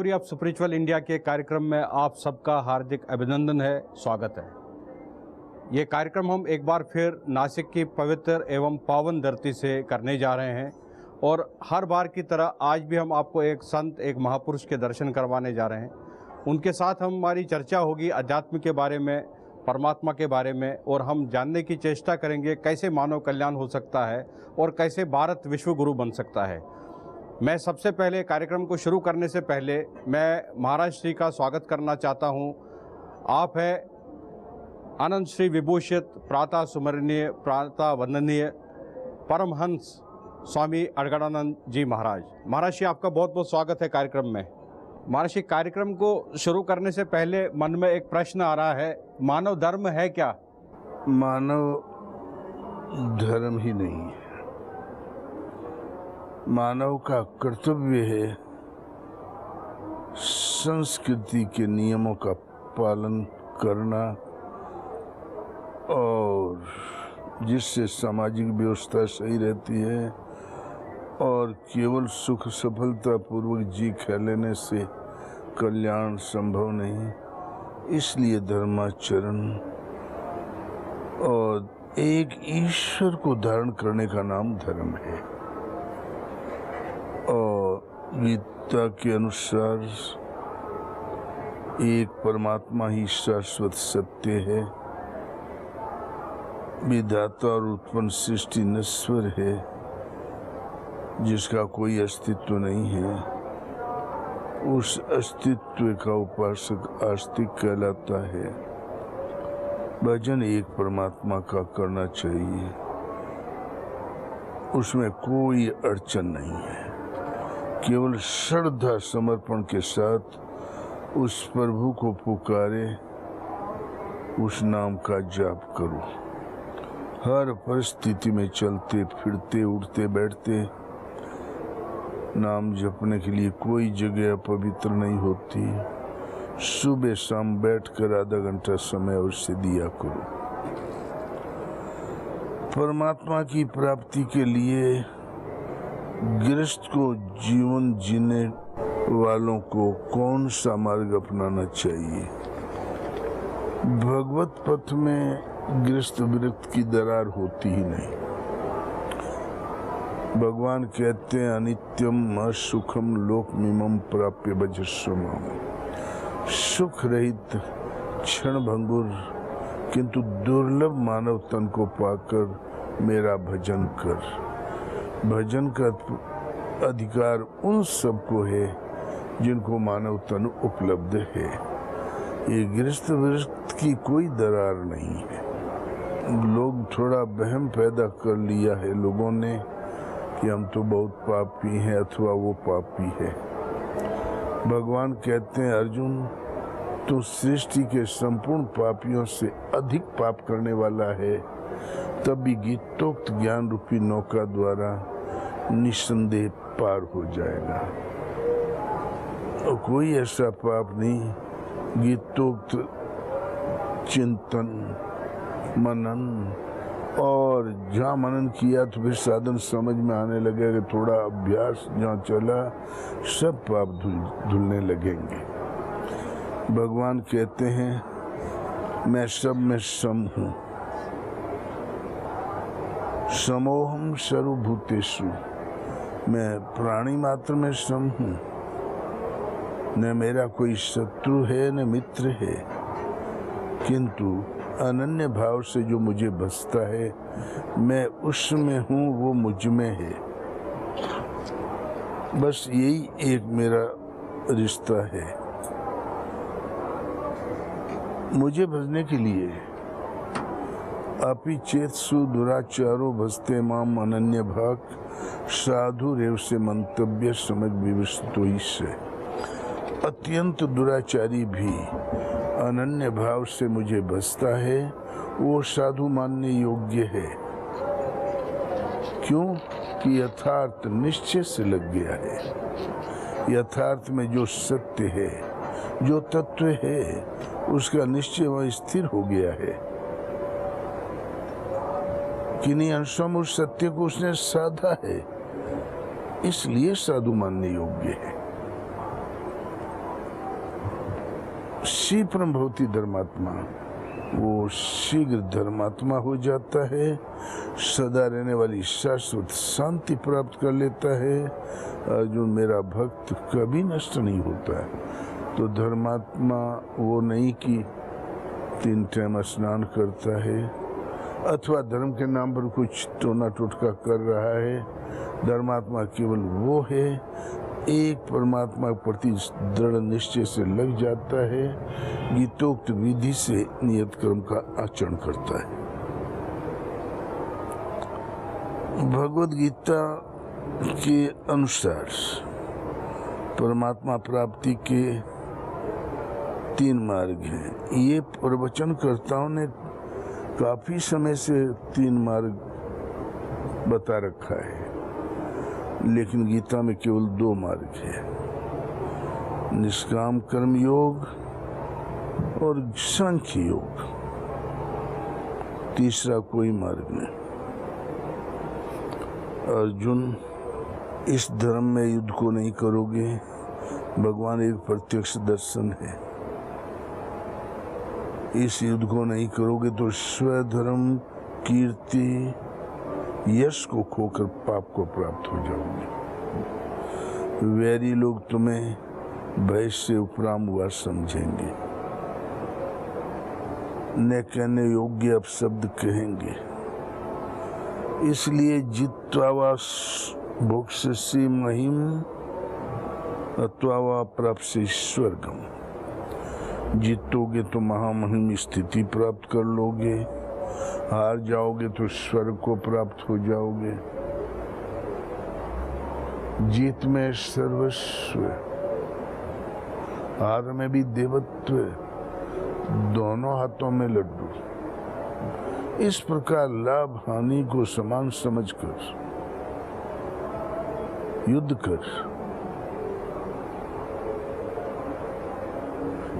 Story of spiritual India के कार्यक्रम में आप सबका हार्दिक अभिनंदन है, स्वागत है। ये कार्यक्रम हम एक बार फिर नासिक की पवित्र एवं पावन धरती से करने जा रहे हैं और हर बार की तरह आज भी हम आपको एक संत, एक महापुरुष के दर्शन करवाने जा रहे हैं। उनके साथ हमारी चर्चा होगी अध्यात्म के बारे में, परमात्मा के बारे में, और हम जानने की चेष्टा करेंगे कैसे मानव कल्याण हो सकता है और कैसे भारत विश्व गुरु बन सकता है। मैं सबसे पहले कार्यक्रम को शुरू करने से पहले मैं महाराज श्री का स्वागत करना चाहता हूं। आप है अनंत श्री विभूषित, प्रातः सुमरणीय, प्रातः वंदनीय परमहंस स्वामी अड़गड़ानंद जी महाराज। महाराज श्री, आपका बहुत बहुत स्वागत है कार्यक्रम में। महाराज श्री, कार्यक्रम को शुरू करने से पहले मन में एक प्रश्न आ रहा है, मानव धर्म है क्या? मानव धर्म ही नहीं है। मानव का कर्तव्य है संस्कृति के नियमों का पालन करना और जिससे सामाजिक व्यवस्था सही रहती है, और केवल सुख सफलता पूर्वक जी खा लेने से कल्याण संभव नहीं। इसलिए धर्माचरण और एक ईश्वर को धारण करने का नाम धर्म है। और गीता के अनुसार एक परमात्मा ही शाश्वत सत्य है। विधाता और उत्पन्न सृष्टि नश्वर है, जिसका कोई अस्तित्व नहीं है। उस अस्तित्व का उपासक आस्तिक कहलाता है। भजन एक परमात्मा का करना चाहिए, उसमें कोई अड़चन नहीं है। केवल श्रद्धा समर्पण के साथ उस प्रभु को पुकारे, उस नाम का जाप करो। हर परिस्थिति में चलते फिरते उठते बैठते नाम जपने के लिए कोई जगह पवित्र नहीं होती। सुबह शाम बैठकर आधा घंटा समय अवश्य दिया करो। परमात्मा की प्राप्ति के लिए गृहस्थ को, जीवन जीने वालों को कौन सा मार्ग अपनाना चाहिए? भगवत पथ में गृहस्थ विरक्त की दरार होती ही नहीं। भगवान कहते हैं, अनित्यम असुखम लोकमिमं प्राप्य भजस्वमाम। सुख रहित क्षण भंगुर किंतु दुर्लभ मानव तन को पाकर मेरा भजन कर। भजन का अधिकार उन सबको है जिनको मानव तन उपलब्ध है। ये गृहस्थ विरक्त की कोई दरार नहीं है। लोग थोड़ा वहम पैदा कर लिया है लोगों ने कि हम तो बहुत पापी हैं अथवा वो पापी है। भगवान कहते हैं, अर्जुन तो सृष्टि के संपूर्ण पापियों से अधिक पाप करने वाला है, तब भी गीतोक्त ज्ञान रूपी नौका द्वारा निसंदेह पार हो जाएगा। और कोई ऐसा पाप नहीं। गीतोक्त चिंतन, मनन, और जहाँ मनन किया तो फिर साधन समझ में आने लगेगा, थोड़ा अभ्यास जहाँ चला सब पाप धुलने लगेंगे। भगवान कहते हैं, मैं सब में सम हूँ। समोहम सर्वभूतेषु, मैं प्राणी मात्र में सम हूँ। न मेरा कोई शत्रु है न मित्र है, किंतु अनन्य भाव से जो मुझे बसता है, मैं उसमें हूँ, वो मुझ में है। बस यही एक मेरा रिश्ता है। मुझे भजने के लिए अपि चेतसु दुराचारो भजते माम अनन्य भाग, साधु रेव से मंतव्य समझ विवस्तो ही से। अत्यंत दुराचारी भी अनन्य भाव से मुझे भजता है, वो साधु मानने योग्य है। क्यों? कि यथार्थ निश्चय से लग गया है। यथार्थ में जो सत्य है, जो तत्व है, उसका निश्चय वह स्थिर हो गया है। किन्हीं अंशों में उस सत्य को उसने साधा है, इसलिए साधु मानने योग्य है। शीघ्रं भवति धर्मात्मा, वो शीघ्र धर्मात्मा हो जाता है, सदा रहने वाली शाश्वत शांति प्राप्त कर लेता है। अर्जुन मेरा भक्त कभी नष्ट नहीं होता है। तो धर्मात्मा वो नहीं कि 3 टाइम स्नान करता है अथवा धर्म के नाम पर कुछ टोना टोटका कर रहा है। धर्मात्मा केवल वो है एक परमात्मा के प्रति दृढ़ निश्चय से लग जाता है, गीतोक्त विधि से नियत कर्म का आचरण करता है। भगवद गीता के अनुसार परमात्मा प्राप्ति के 3 मार्ग हैं। ये प्रवचनकर्ताओं ने काफी समय से 3 मार्ग बता रखा है, लेकिन गीता में केवल 2 मार्ग है, निष्काम कर्म योग और सांख्य योग। तीसरा कोई मार्ग नहीं। अर्जुन इस धर्म में युद्ध को नहीं करोगे, भगवान एक प्रत्यक्ष दर्शन है। इस युद्ध को नहीं करोगे तो स्वधर्म, कीर्ति, यश को खोकर पाप को प्राप्त हो जाओगे। वैरी लोग तुम्हें भय से उपराम हुआ समझेंगे, न कहने योग्य अपशब्द कहेंगे। इसलिए जित्वा वा भोक्ष्यसि महिम अत्वा वा प्राप्स्यसि स्वर्गम। जीतोगे तो महामहिम स्थिति प्राप्त कर लोगे, हार जाओगे तो स्वर्ग को प्राप्त हो जाओगे। जीत में सर्वस्व, हार में भी देवत्व, दोनों हाथों में लड्डू। इस प्रकार लाभ हानि को समान समझकर युद्ध कर।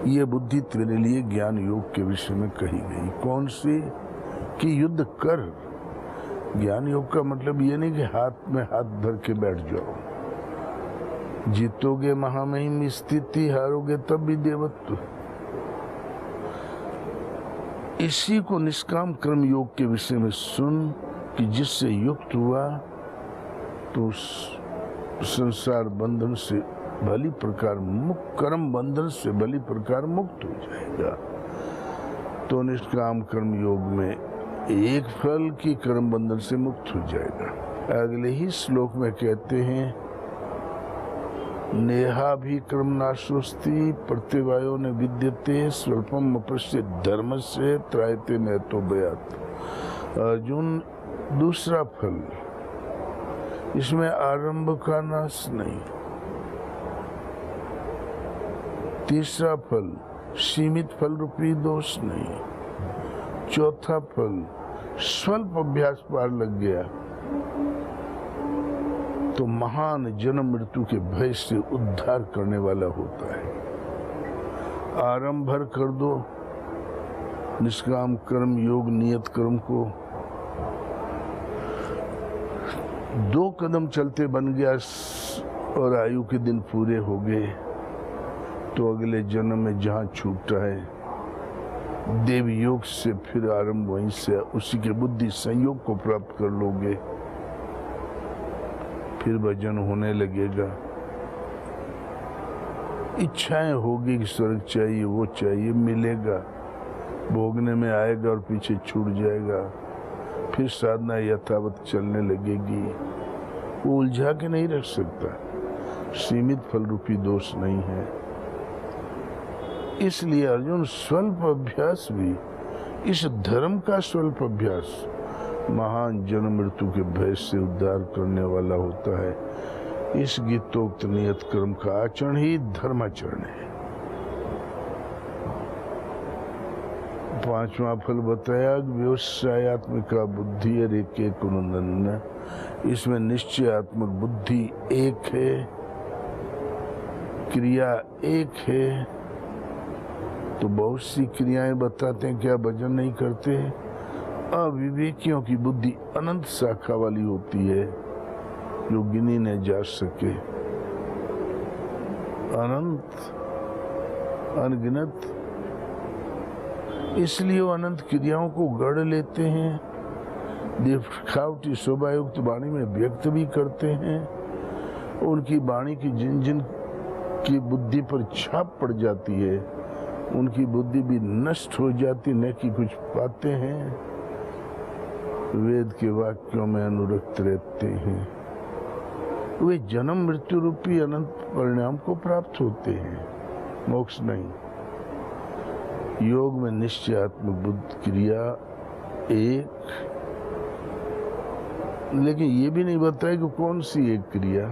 ये बुद्धि तेरे लिए ज्ञान योग के विषय में कही गई। कौन सी? कि युद्ध कर। ज्ञान योग का मतलब ये नहीं कि हाथ में हाथ धर के बैठ जाओ। जीतोगे महामहिम स्थिति, हारोगे तब भी देवत्व। इसी को निष्काम कर्म योग के विषय में सुन कि जिससे युक्त हुआ तो संसार बंधन से भली प्रकार मुक्त, कर्म बंधन से भली प्रकार मुक्त हो जाएगा। तो निष्काम कर्म योग में एक फल की कर्म बंधन से मुक्त हो जाएगा। अगले ही श्लोक में कहते हैं नेहा भी कर्म नाशोस्ति प्रत्यवायो ने विद्यते स्वल्पम अपश्य धर्म से त्रायते में तो बयात। अर्जुन दूसरा फल, इसमें आरंभ का नाश नहीं। तीसरा फल सीमित फल रूपी दोष नहीं। चौथा फल स्वल्प अभ्यास पार लग गया तो महान जन्म मृत्यु के भय से उद्धार करने वाला होता है। आरंभ भर कर दो निष्काम कर्म योग नियत कर्म को, 2 कदम चलते बन गया और आयु के दिन पूरे हो गए तो अगले जन्म में जहाँ छूटा है देव योग से फिर आरंभ वहीं से उसी के बुद्धि संयोग को प्राप्त कर लोगे। फिर भजन होने लगेगा, इच्छाएं होगी कि स्वर्ग चाहिए वो चाहिए, मिलेगा, भोगने में आएगा और पीछे छूट जाएगा। फिर साधना यथावत चलने लगेगी। वो उलझा के नहीं रख सकता, सीमित फल रूपी दोष नहीं है। इसलिए अर्जुन स्वल्प अभ्यास भी, इस धर्म का स्वल्प अभ्यास महान जन्म मृत्यु के भय से उद्धार करने वाला होता है। इस गीतोक्त नियत कर्म का आचरण ही धर्माचरण है। 5वां फल बताया व्यवसायत्मिका बुद्धि रेके कुनंदन। इसमें निश्चयात्मक बुद्धि एक है, क्रिया एक है। तो बहुत सी क्रियाएं बताते हैं, क्या भजन नहीं करते? अविवेकियों की बुद्धि अनंत शाखा वाली होती है जो गिनी न जा सके। अनंत अनगिनत, इसलिए वो अनंत क्रियाओं को गढ़ लेते हैं, दिखावटी शोभायुक्त वाणी में व्यक्त भी करते हैं। उनकी वाणी की जिन जिन की बुद्धि पर छाप पड़ जाती है, उनकी बुद्धि भी नष्ट हो जाती, न कि कुछ पाते हैं। वेद के वाक्यों में अनुरक्त रहते हैं, वे जन्म मृत्यु रूपी अनंत परिणाम को प्राप्त होते हैं, मोक्ष नहीं। योग में निश्चयात्मक बुद्ध क्रिया एक, लेकिन ये भी नहीं बताया कि कौन सी एक क्रिया।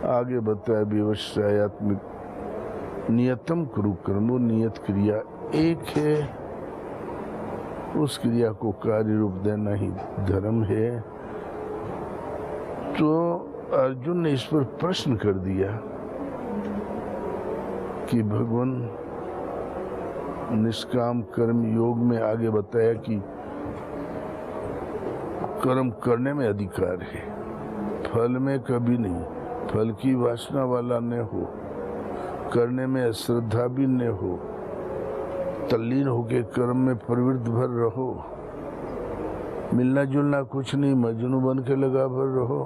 आगे बताया व्यवसायत्मक नियतम कुरु कर्म, वो नियत क्रिया एक है, उस क्रिया को कार्य रूप देना ही धर्म है। तो अर्जुन ने इस पर प्रश्न कर दिया कि भगवान निष्काम कर्म योग में आगे बताया कि कर्म करने में अधिकार है, फल में कभी नहीं। फल की वासना वाला न हो, करने में श्रद्धा भी न हो, तल्लीन होके कर्म में प्रवृत्त भर रहो, मिलना जुलना कुछ नहीं, मजनू बन के लगा भर रहो।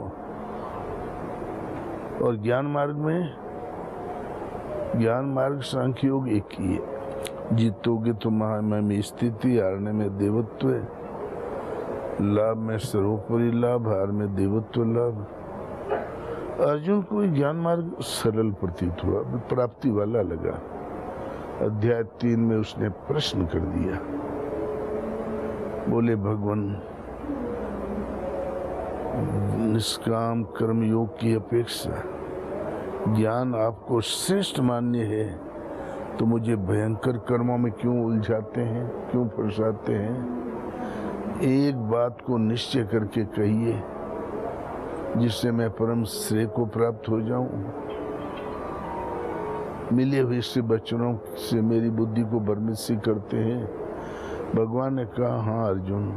और ज्ञान मार्ग सांख्य योग एक ही है। जीतोगे तो महामय में स्थिति, हारने में देवत्व, लाभ में सर्वोपरि लाभ, हार में देवत्व लाभ। अर्जुन को ज्ञान मार्ग सरल प्रतीत हुआ, प्राप्ति वाला लगा। अध्याय 3 में उसने प्रश्न कर दिया, बोले भगवान निष्काम कर्म योग की अपेक्षा ज्ञान आपको श्रेष्ठ मान्य है, तो मुझे भयंकर कर्मों में क्यों उलझाते हैं, क्यों फंसाते हैं? एक बात को निश्चय करके कहिए जिससे मैं परम श्रेय को प्राप्त हो जाऊं। मिले हुए से वचनों से मेरी बुद्धि को भ्रमित सी करते हैं। भगवान ने कहा, हाँ अर्जुन,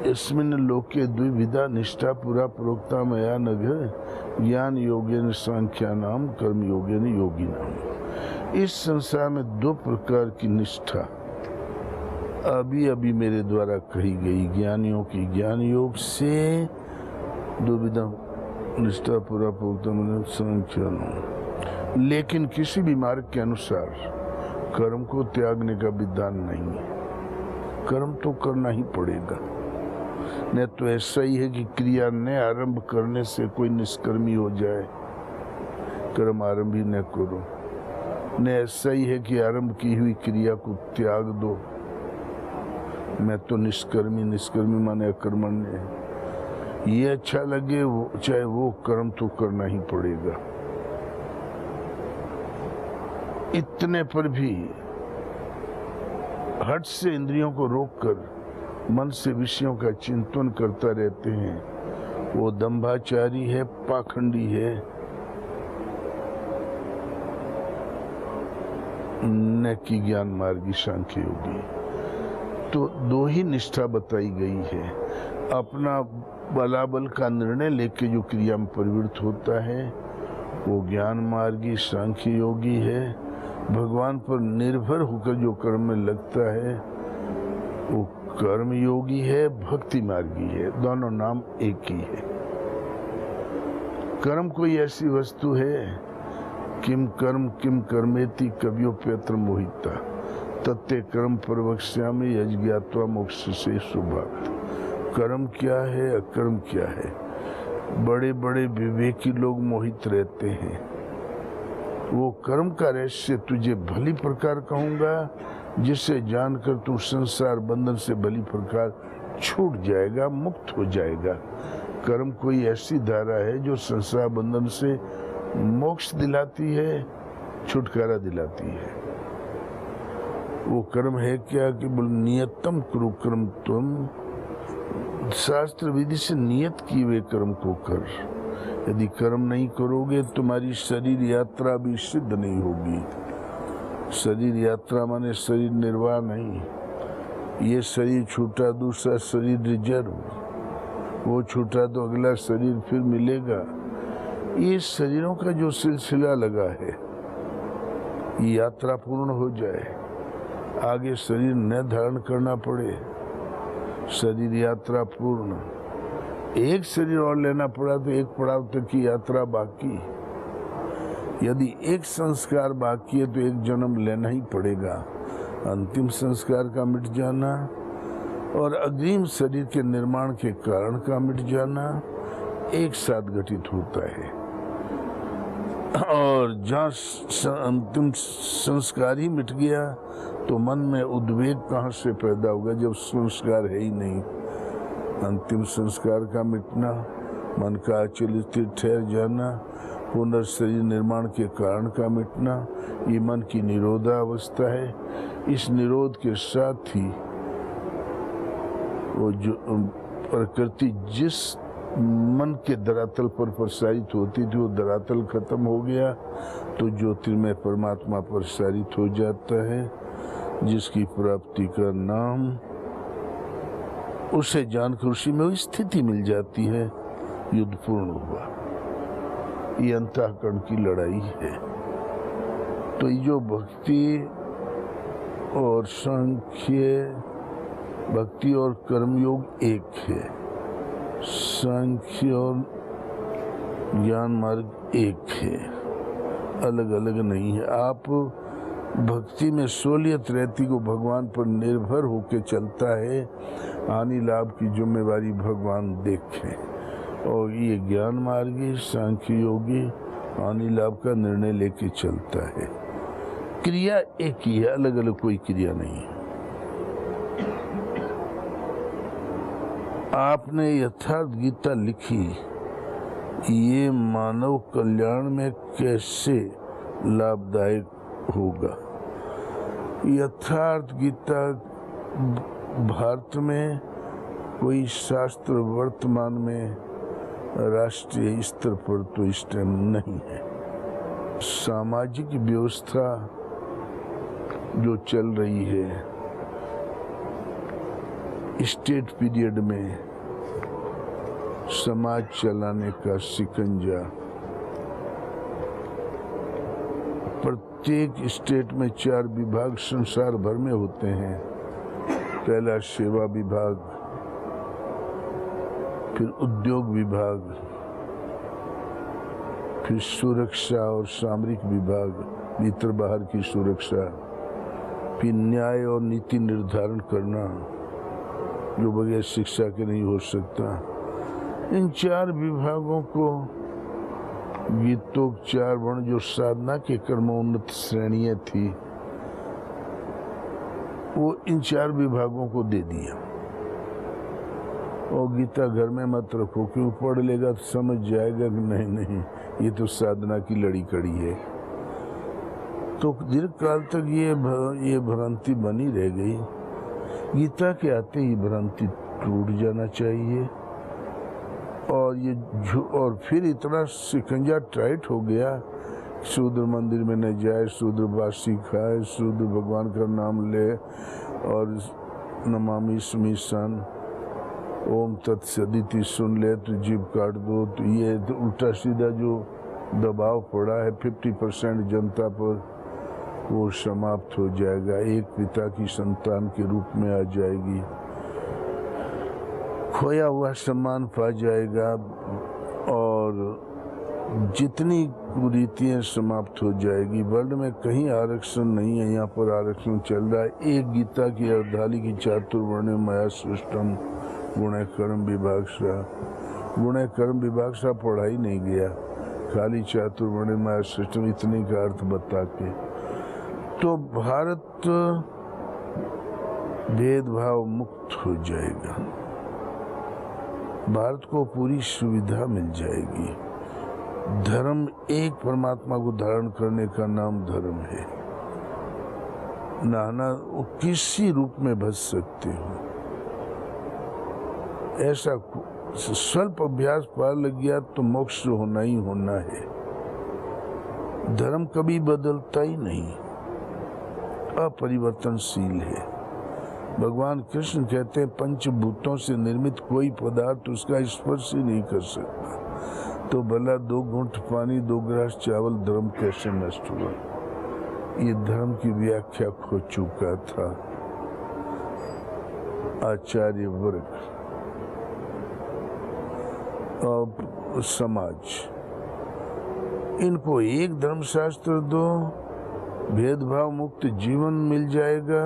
इसमिन् लोके द्विविधा निष्ठा पुरा प्रोक्ता मया नघ, ज्ञान योगेन सांख्यानाम कर्म योगेन योगिनाम। इस संसार में 2 प्रकार की निष्ठा अभी अभी मेरे द्वारा कही गई। ज्ञानियों की ज्ञान योग से, द्विविधा निष्ठा पूरा प्रोक्तम सांख्यानाम। लेकिन किसी भी मार्ग के अनुसार कर्म को त्यागने का विधान नहीं है, कर्म तो करना ही पड़ेगा। न तो ऐसा ही है कि क्रिया न आरंभ करने से कोई निष्कर्मी हो जाए, कर्म आरंभ ही न करो, न ऐसा ही है कि आरंभ की हुई क्रिया को त्याग दो। मैं तो निष्कर्मी माने अकर्मण्य है। ये अच्छा लगे वो, चाहे वो कर्म तो करना ही पड़ेगा। इतने पर भी हट से इंद्रियों को रोककर मन से विषयों का चिंतन करता रहते हैं, वो दंभाचारी है, पाखंडी है, न कि ज्ञान मार्गी सांख्य योगी। तो 2 ही निष्ठा बताई गई है। अपना बलाबल का निर्णय लेके जो क्रिया में प्रवृत्त होता है वो ज्ञान मार्गी सांख्य योगी है। भगवान पर निर्भर होकर जो कर्म में लगता है वो कर्म योगी है, भक्ति मार्गी है। दोनों नाम एक ही है। कर्म कोई ऐसी वस्तु है, किम कर्मेति कव्योप्यत्र मोहिता, तत्ते कर्म प्रवक्ष्यामि यज्ञात्वा मोक्ष से शुभात्। कर्म क्या है, अकर्म क्या है, बड़े बड़े विवेकी लोग मोहित रहते हैं। वो कर्म का रहस्य तुझे भली प्रकार कहूँगा, जिसे जानकर तू संसार बंधन से भली प्रकार छूट जाएगा, मुक्त हो जाएगा। कर्म कोई ऐसी धारा है जो संसार बंधन से मोक्ष दिलाती है, छुटकारा दिलाती है। वो कर्म है क्या कि बोल नियतम कुरु कर्म तुम, शास्त्र विधि से नियत किए हुए कर्म को कर। यदि कर्म नहीं करोगे तुम्हारी शरीर यात्रा भी सिद्ध नहीं होगी। शरीर यात्रा माने शरीर निर्वाह नहीं, ये शरीर छूटा दूसरा शरीर रिजर्व, वो छूटा तो अगला शरीर फिर मिलेगा। ये शरीरों का जो सिलसिला लगा है, ये यात्रा पूर्ण हो जाए, आगे शरीर न धारण करना पड़े, शरीर यात्रा पूर्ण, एक शरीर और लेना पड़ा तो एक पड़ाव तक की यात्रा बाकी। यदि एक संस्कार बाकी है तो एक जन्म लेना ही पड़ेगा। अंतिम संस्कार का मिट जाना और अग्रिम शरीर के निर्माण के कारण का मिट जाना एक साथ घटित होता है। और जहाँ अंतिम संस्कार ही मिट गया तो मन में उद्वेग कहाँ से पैदा होगा जब संस्कार है ही नहीं। अंतिम संस्कार का मिटना, मन का अचल स्थिर ठहर जाना, पुनर्शरीर निर्माण के कारण का मिटना, ये मन की निरोधावस्था है। इस निरोध के साथ ही वो जो प्रकृति जिस मन के धरातल पर प्रसारित होती थी वो धरातल खत्म हो गया तो ज्योतिर्मय परमात्मा प्रसारित हो जाता है, जिसकी प्राप्ति का नाम उसे जानकर उसी में स्थिति मिल जाती है। युद्ध पूर्ण हुआ। ये अंतःकरण की लड़ाई है। तो ये जो भक्ति और सांख्य, भक्ति और कर्मयोग एक है, सांख्य और ज्ञान मार्ग एक है, अलग अलग नहीं है। आप भक्ति में सोलियत रहती को भगवान पर निर्भर होकर चलता है, हानि लाभ की जिम्मेवारी भगवान देखें। और ये ज्ञान मार्गी सांख्य योगी हानि लाभ का निर्णय लेके चलता है। क्रिया एक ही है, अलग अलग कोई क्रिया नहीं है। आपने यथार्थ गीता लिखी, ये मानव कल्याण में कैसे लाभदायक होगा। यथार्थ गीता भारत में कोई शास्त्र वर्तमान में राष्ट्रीय स्तर पर तो इस टाइम नहीं है। सामाजिक व्यवस्था जो चल रही है, स्टेट पीरियड में समाज चलाने का शिकंजा, प्रत्येक स्टेट में 4 विभाग संसार भर में होते हैं। पहला सेवा विभाग, फिर उद्योग विभाग, फिर सुरक्षा और सामरिक विभाग, भीतर बाहर की सुरक्षा, फिर न्याय और नीति निर्धारण करना जो बगैर शिक्षा के नहीं हो सकता। इन 4 विभागों को गीतोपचार वर्ण जो साधना के कर्मोन्नत श्रेणियां थी वो इन 4 विभागों को दे दिया। और गीता घर में मत रखो, क्यों पढ़ लेगा तो समझ जाएगा कि नहीं नहीं ये तो साधना की लड़ी कड़ी है। तो दीर्घ काल तक ये भ्रांति बनी रह गई। गीता के आते ही भ्रांति टूट जाना चाहिए। और फिर इतना शिकंजा टाइट हो गया, शूद्र मंदिर में न जाए, शूद्र बासी खाए, शूद्र भगवान का नाम ले, और नमामि स्मिशन ओम तत्सदिति सुन ले तो जीभ काट दो। तो ये तो उल्टा सीधा जो दबाव पड़ा है 50% जनता पर, वो समाप्त हो जाएगा। एक पिता की संतान के रूप में आ जाएगी, खोया हुआ सम्मान पा जाएगा और जितनी कुरीतियाँ समाप्त हो जाएगी। वर्ल्ड में कहीं आरक्षण नहीं है, यहाँ पर आरक्षण चल रहा है। एक गीता की अर्धाली की चातुर्वर्ण माया सिस्टम गुण कर्म विभागशा, गुण कर्म विभागशा पढ़ा ही नहीं गया, खाली चातुर्वर्ण माया सिस्टम इतने का अर्थ बता के। तो भारत भेदभाव मुक्त हो जाएगा, भारत को पूरी सुविधा मिल जाएगी। धर्म एक परमात्मा को धारण करने का नाम धर्म है। नाना किसी रूप में भज सकते हो, ऐसा स्वल्प अभ्यास पार लग गया तो मोक्ष होना ही होना है। धर्म कभी बदलता ही नहीं, अपरिवर्तनशील है। भगवान कृष्ण कहते हैं पंचभूतों से निर्मित कोई पदार्थ उसका स्पर्श ही नहीं कर सकता। तो भला 2 घूंट पानी 2 गिलास चावल धर्म कैसे नष्ट हुआ? ये धर्म की व्याख्या खो चुका था आचार्य वर्ग और समाज। इनको एक धर्मशास्त्र दो, भेदभाव मुक्त जीवन मिल जाएगा,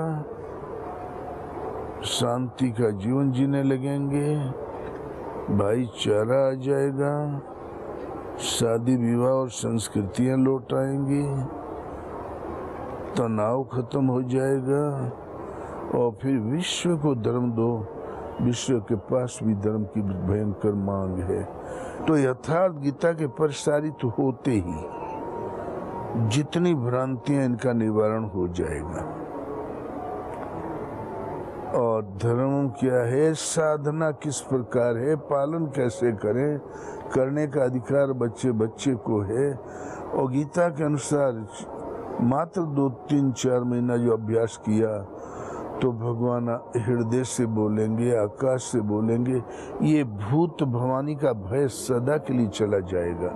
शांति का जीवन जीने लगेंगे, भाईचारा आ जाएगा, शादी विवाह और संस्कृतियां लौट आएंगी, तनाव खत्म हो जाएगा और फिर विश्व को धर्म दो। विश्व के पास भी धर्म की भयंकर मांग है। तो यथार्थ गीता के प्रसारित होते ही जितनी भ्रांतियां इनका निवारण हो जाएगा। और धर्म क्या है, साधना किस प्रकार है, पालन कैसे करें, करने का अधिकार बच्चे बच्चे को है। और गीता के अनुसार मात्र 2-3-4 महीना जो अभ्यास किया तो भगवान हृदय से बोलेंगे, आकाश से बोलेंगे, ये भूत भवानी का भय सदा के लिए चला जाएगा।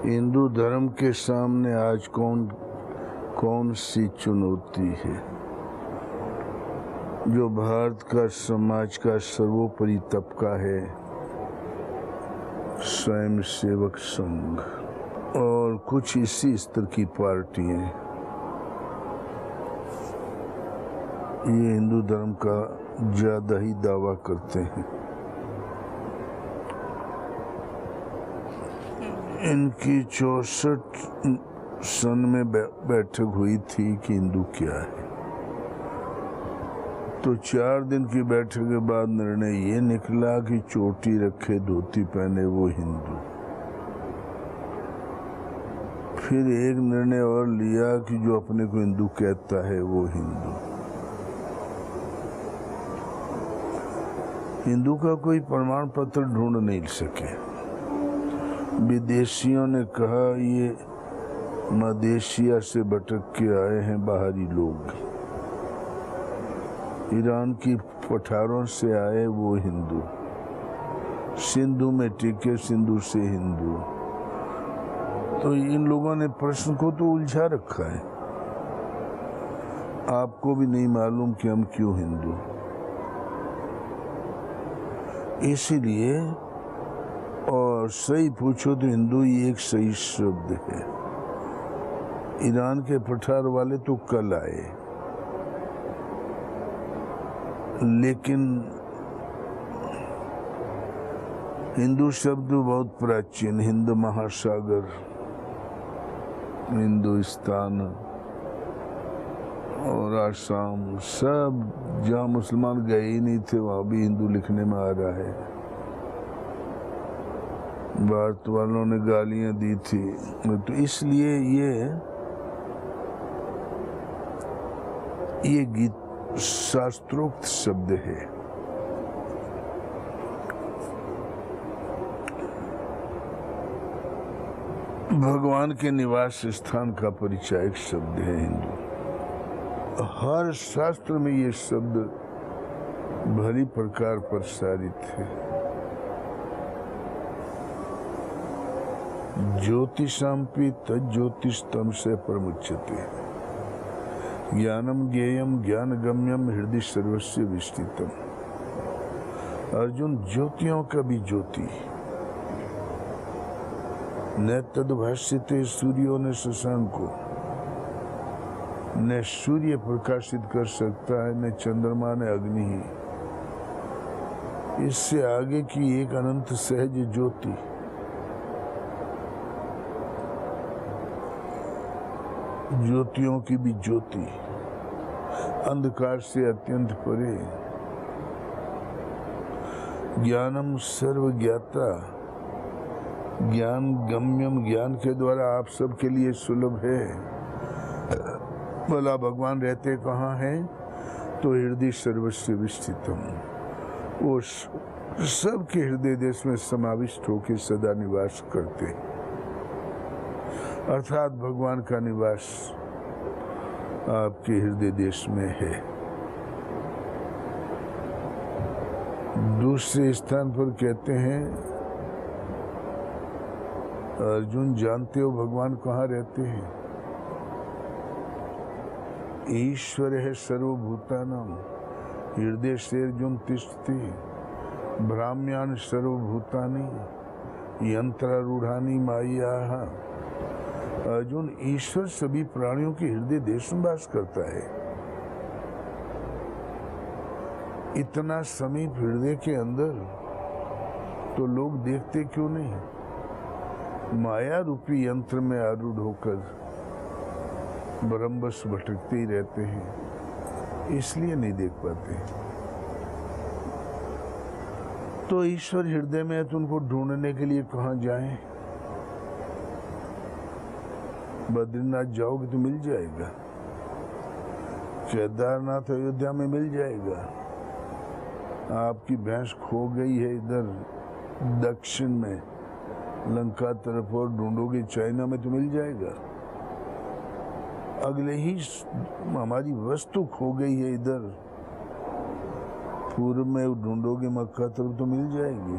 हिंदू धर्म के सामने आज कौन सी चुनौती है? जो भारत का समाज का सर्वोपरि तबका है, स्वयं सेवक संघ और कुछ इसी स्तर की पार्टियां, ये हिंदू धर्म का ज्यादा ही दावा करते हैं। इनकी 64 सन में बैठक हुई थी कि हिंदू क्या है। तो 4 दिन की बैठक के बाद निर्णय ये निकला कि चोटी रखे धोती पहने वो हिंदू। फिर एक निर्णय और लिया कि जो अपने को हिंदू कहता है वो हिंदू। हिंदू का कोई प्रमाण पत्र ढूंढ नहीं सके। विदेशियों ने कहा ये मदेशिया से भटक के आए हैं बाहरी लोग, ईरान की पठारों से आए वो हिंदू, सिंधु में टिके सिंधु से हिंदू। तो इन लोगों ने प्रश्न को तो उलझा रखा है। आपको भी नहीं मालूम कि हम क्यों हिंदू। इसीलिए और सही पूछो तो हिंदू ही एक सही शब्द है। ईरान के पठार वाले तो कल आए, लेकिन हिंदू शब्द बहुत प्राचीन, हिंद महासागर, हिंदुस्तान और आसाम, सब जहाँ मुसलमान गए ही नहीं थे वहाँ भी हिंदू लिखने में आ रहा है। भारत वालों ने गालियां दी थी, तो इसलिए ये गीत शास्त्रोक्त शब्द है। भगवान के निवास स्थान का परिचायक शब्द है हिंदू। हर शास्त्र में ये शब्द भली प्रकार प्रसारित है। ज्योतिषांपि तज्ज्योतिषतम से प्रमुच्यते, ज्ञानम ज्ञेयम ज्ञानगम्यम हृदय सर्वस्य विष्टितम। अर्जुन, ज्योतियों का भी ज्योति, न तद्भाष्यते सूर्यो न शशांको, न सूर्य प्रकाशित कर सकता है न चंद्रमा न अग्नि ही। इससे आगे की एक अनंत सहज ज्योति, ज्योतियों की भी ज्योति, अंधकार से अत्यंत परे। ज्ञानम सर्वज्ञाता, ज्ञान गम्यम, ज्ञान के द्वारा आप सबके लिए सुलभ है। भला भगवान रहते कहाँ हैं? तो हृदय सर्वस्य विष्ठितम, वो सबके हृदय देश में समाविष्ट होकर सदा निवास करते, अर्थात भगवान का निवास आपके हृदय देश में है। दूसरे स्थान पर कहते हैं अर्जुन, जानते हो भगवान कहाँ रहते हैं? ईश्वर है सर्वभूतानां हृदय अर्जुन तिष्ठति भ्राम्यान सर्वभूतानि यंत्रारूढ़ानि मायाः। अर्जुन, ईश्वर सभी प्राणियों के हृदय देश में वास करता है। इतना समीप हृदय के अंदर तो लोग देखते क्यों नहीं? माया रूपी यंत्र में आरूढ़ होकर ब्रह्मवश भटकते ही रहते हैं, इसलिए नहीं देख पाते। तो ईश्वर हृदय में है तो उनको ढूंढने के लिए कहाँ जाएं? बद्रीनाथ जाओगे तो मिल जाएगा, केदारनाथ अयोध्या में मिल जाएगा। आपकी भैंस खो गई है इधर दक्षिण में लंका तरफ और ढूंढोगे चाइना में तो मिल जाएगा। अगले ही हमारी वस्तु खो गई है इधर पूर्व में ढूंढोगे मक्का तरफ तो मिल जाएगी।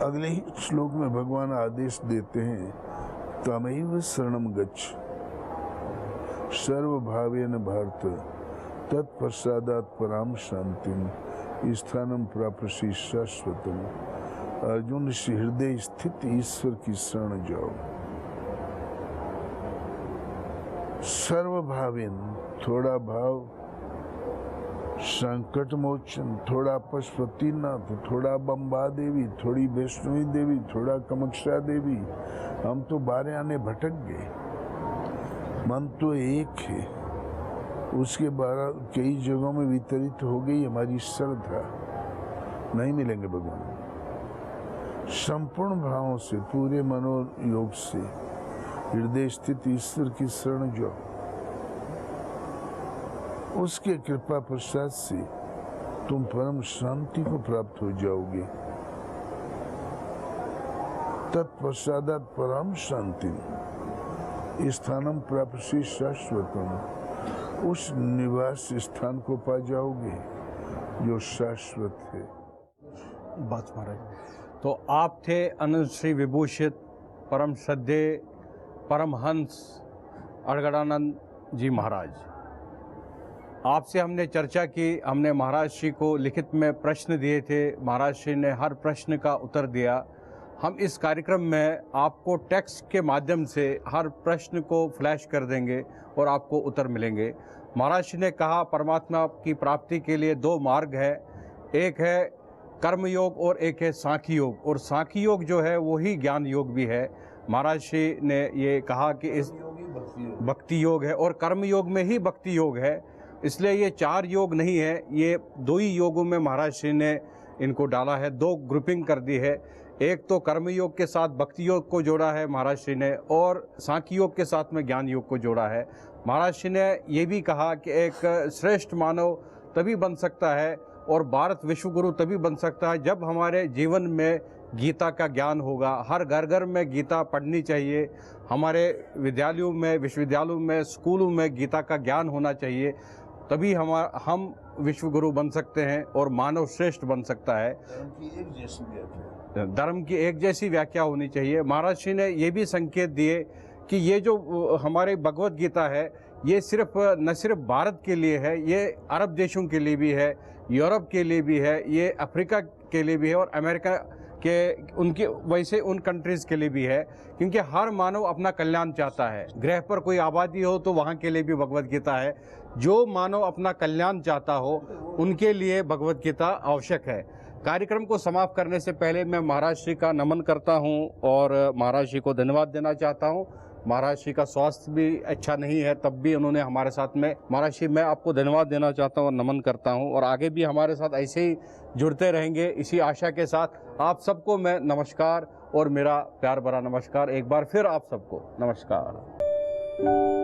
अगले ही श्लोक में भगवान आदेश देते हैं, तमैव शरणम गच्छ सर्वभावेन भारत तत्पश्चादात् पराम शांतिम स्थानम प्राप्यसि शाश्वतम। अर्जुन, हृदय स्थित ईश्वर की शरण जाओ। सर्वभावेन, थोड़ा भाव संकट मोचन, थोड़ा पशुपतिनाथ, थोड़ा बम्बा देवी, थोड़ी वैष्णवी देवी, थोड़ा कामाक्षा देवी। हम तो 12 आने भटक गए। मन तो एक है, उसके 12 कई जगहों में वितरित हो गई हमारी श्रद्धा। नहीं मिलेंगे भगवान। संपूर्ण भावों से, पूरे मनोयोग से हृदय स्थित ईश्वर की शरण जाओ। उसके कृपा प्रसाद से तुम परम शांति को प्राप्त हो जाओगे। तत्पश्चादात् परम शांति स्थानम प्राप्यसि शाश्वतम। उस निवास स्थान को पा जाओगे जो शाश्वत है। बस महाराज, तो आप थे अनंत श्री विभूषित परम श्रद्धेय परमहंस अड़गड़ानंद जी महाराज। आपसे हमने चर्चा की, हमने महाराज श्री को लिखित में प्रश्न दिए थे, महाराज श्री ने हर प्रश्न का उत्तर दिया। हम इस कार्यक्रम में आपको टेक्स्ट के माध्यम से हर प्रश्न को फ्लैश कर देंगे और आपको उत्तर मिलेंगे। महाराज श्री ने कहा परमात्मा की प्राप्ति के लिए 2 मार्ग है, एक है कर्म योग और एक है सांख्य योग। और सांख्य योग जो है वही ज्ञान योग भी है। महाराज श्री ने ये कहा कि इस भक्ति योग है और कर्म योग में ही भक्ति योग है, इसलिए ये 4 योग नहीं है, ये 2 ही योगों में महाराज श्री ने इनको डाला है, 2 ग्रुपिंग कर दी है। एक तो कर्म योग के साथ भक्ति योग को जोड़ा है महाराज श्री ने, और सांख्य योग के साथ में ज्ञान योग को जोड़ा है। महाराज श्री ने ये भी कहा कि एक श्रेष्ठ मानव तभी बन सकता है और भारत विश्वगुरु तभी बन सकता है जब हमारे जीवन में गीता का ज्ञान होगा। हर घर घर में गीता पढ़नी चाहिए, हमारे विद्यालयों में, विश्वविद्यालयों में, स्कूलों में गीता का ज्ञान होना चाहिए, तभी हम विश्वगुरु बन सकते हैं और मानव श्रेष्ठ बन सकता है। धर्म की एक जैसी व्याख्या होनी चाहिए। महाराज श्री ने ये भी संकेत दिए कि ये जो हमारे भगवत गीता है ये न सिर्फ भारत के लिए है, ये अरब देशों के लिए भी है, यूरोप के लिए भी है, ये अफ्रीका के लिए भी है और अमेरिका के उनके वैसे उन कंट्रीज़ के लिए भी है, क्योंकि हर मानव अपना कल्याण चाहता है। ग्रह पर कोई आबादी हो तो वहाँ के लिए भी भगवत गीता है। जो मानव अपना कल्याण चाहता हो उनके लिए भगवत गीता आवश्यक है। कार्यक्रम को समाप्त करने से पहले मैं महाराज श्री का नमन करता हूँ और महाराज श्री को धन्यवाद देना चाहता हूँ। महाराज श्री का स्वास्थ्य भी अच्छा नहीं है, तब भी उन्होंने हमारे साथ में, महाराज श्री मैं आपको धन्यवाद देना चाहता हूँ और नमन करता हूँ, और आगे भी हमारे साथ ऐसे ही जुड़ते रहेंगे इसी आशा के साथ। आप सबको मैं नमस्कार और मेरा प्यार भरा नमस्कार। एक बार फिर आप सबको नमस्कार।